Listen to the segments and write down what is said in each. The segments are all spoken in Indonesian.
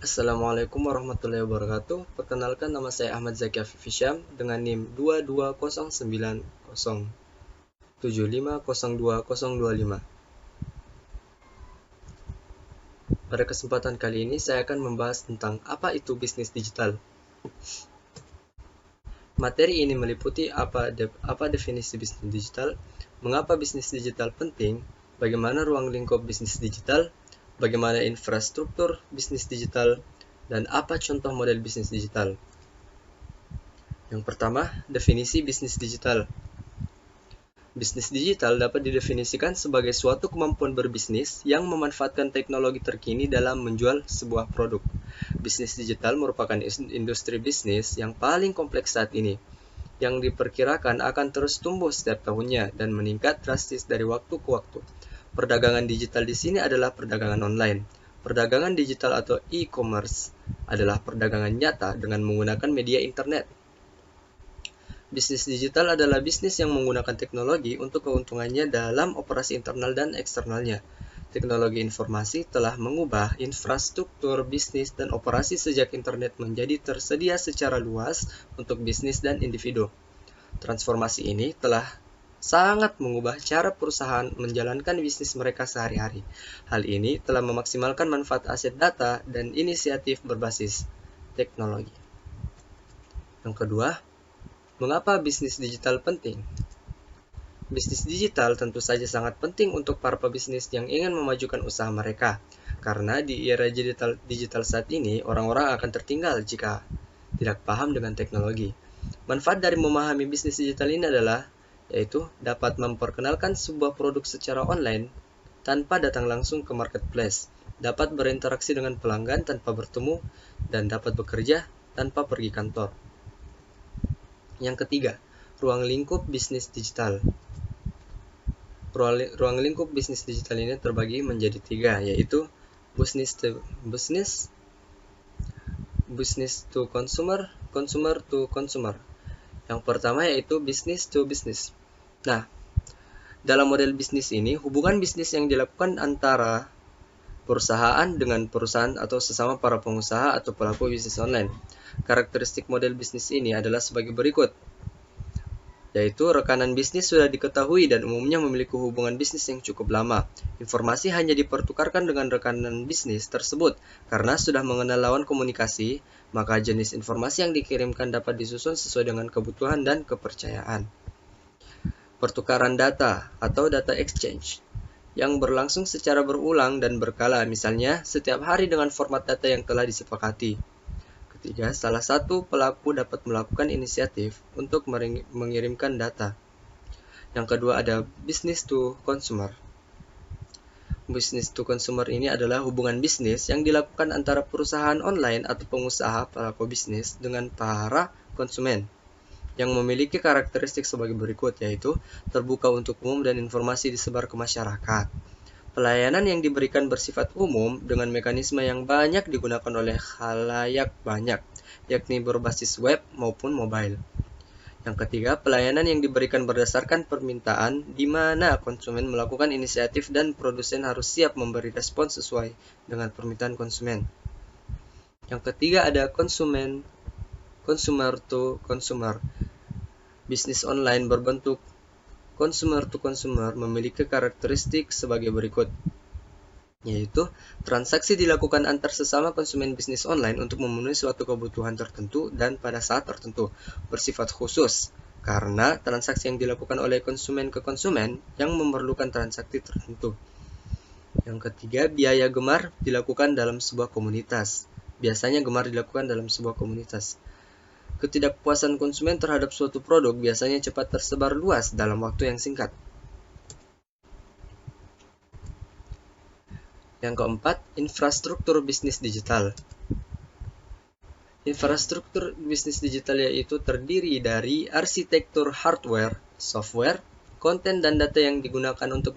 Assalamualaikum warahmatullahi wabarakatuh. Perkenalkan, nama saya Ahmad Zaki Afif Hisyam dengan NIM 220907502025. Pada kesempatan kali ini saya akan membahas tentang apa itu bisnis digital. Materi ini meliputi apa definisi bisnis digital, mengapa bisnis digital penting, bagaimana ruang lingkup bisnis digital, bagaimana infrastruktur bisnis digital, dan apa contoh model bisnis digital. Yang pertama, definisi bisnis digital. Bisnis digital dapat didefinisikan sebagai suatu kemampuan berbisnis yang memanfaatkan teknologi terkini dalam menjual sebuah produk. Bisnis digital merupakan industri bisnis yang paling kompleks saat ini, yang diperkirakan akan terus tumbuh setiap tahunnya dan meningkat drastis dari waktu ke waktu. Perdagangan digital di sini adalah perdagangan online. Perdagangan digital atau e-commerce adalah perdagangan nyata dengan menggunakan media internet. Bisnis digital adalah bisnis yang menggunakan teknologi untuk keuntungannya dalam operasi internal dan eksternalnya. Teknologi informasi telah mengubah infrastruktur bisnis dan operasi sejak internet menjadi tersedia secara luas untuk bisnis dan individu. Transformasi ini telah sangat mengubah cara perusahaan menjalankan bisnis mereka sehari-hari. Hal ini telah memaksimalkan manfaat aset data dan inisiatif berbasis teknologi. Yang kedua, mengapa bisnis digital penting? Bisnis digital tentu saja sangat penting untuk para pebisnis yang ingin memajukan usaha mereka. Karena di era digital saat ini, orang-orang akan tertinggal jika tidak paham dengan teknologi. Manfaat dari memahami bisnis digital ini adalah, yaitu dapat memperkenalkan sebuah produk secara online tanpa datang langsung ke marketplace, dapat berinteraksi dengan pelanggan tanpa bertemu, dan dapat bekerja tanpa pergi kantor. Yang ketiga, ruang lingkup bisnis digital. Ruang lingkup bisnis digital ini terbagi menjadi tiga, yaitu business to consumer, consumer to consumer. Yang pertama yaitu business to business. Nah, dalam model bisnis ini, hubungan bisnis yang dilakukan antara perusahaan dengan perusahaan atau sesama para pengusaha atau pelaku bisnis online. Karakteristik model bisnis ini adalah sebagai berikut, yaitu rekanan bisnis sudah diketahui dan umumnya memiliki hubungan bisnis yang cukup lama. Informasi hanya dipertukarkan dengan rekanan bisnis tersebut karena sudah mengenal lawan komunikasi, maka jenis informasi yang dikirimkan dapat disusun sesuai dengan kebutuhan dan kepercayaan. Pertukaran data atau data exchange yang berlangsung secara berulang dan berkala, misalnya setiap hari dengan format data yang telah disepakati. Ketiga, salah satu pelaku dapat melakukan inisiatif untuk mengirimkan data. Yang kedua ada business to consumer. Business to consumer ini adalah hubungan bisnis yang dilakukan antara perusahaan online atau pengusaha pelaku bisnis dengan para konsumen, yang memiliki karakteristik sebagai berikut, yaitu terbuka untuk umum dan informasi disebar ke masyarakat. Pelayanan yang diberikan bersifat umum dengan mekanisme yang banyak digunakan oleh khalayak banyak, yakni berbasis web maupun mobile. Yang ketiga, pelayanan yang diberikan berdasarkan permintaan, di mana konsumen melakukan inisiatif dan produsen harus siap memberi respons sesuai dengan permintaan konsumen. Yang ketiga ada consumer to consumer. Bisnis online berbentuk consumer to consumer memiliki karakteristik sebagai berikut, yaitu transaksi dilakukan antar sesama konsumen bisnis online untuk memenuhi suatu kebutuhan tertentu dan pada saat tertentu, bersifat khusus karena transaksi yang dilakukan oleh konsumen ke konsumen yang memerlukan transaksi tertentu. Yang ketiga, biaya gemar dilakukan dalam sebuah komunitas. Biasanya gemar dilakukan dalam sebuah komunitas. Ketidakpuasan konsumen terhadap suatu produk biasanya cepat tersebar luas dalam waktu yang singkat. Yang keempat, infrastruktur bisnis digital. Infrastruktur bisnis digital yaitu terdiri dari arsitektur hardware, software, konten dan data yang digunakan untuk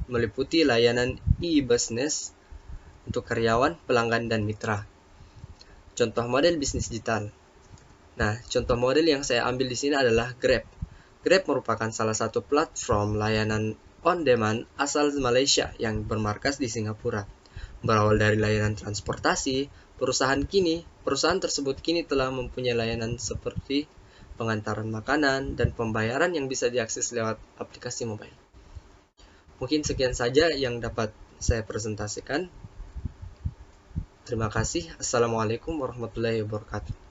meliputi layanan e-business untuk karyawan, pelanggan, dan mitra. Contoh model bisnis digital. Nah, contoh model yang saya ambil di sini adalah Grab. Grab merupakan salah satu platform layanan on-demand asal Malaysia yang bermarkas di Singapura. Berawal dari layanan transportasi, perusahaan tersebut kini telah mempunyai layanan seperti pengantaran makanan dan pembayaran yang bisa diakses lewat aplikasi mobile. Mungkin sekian saja yang dapat saya presentasikan. Terima kasih. Assalamualaikum warahmatullahi wabarakatuh.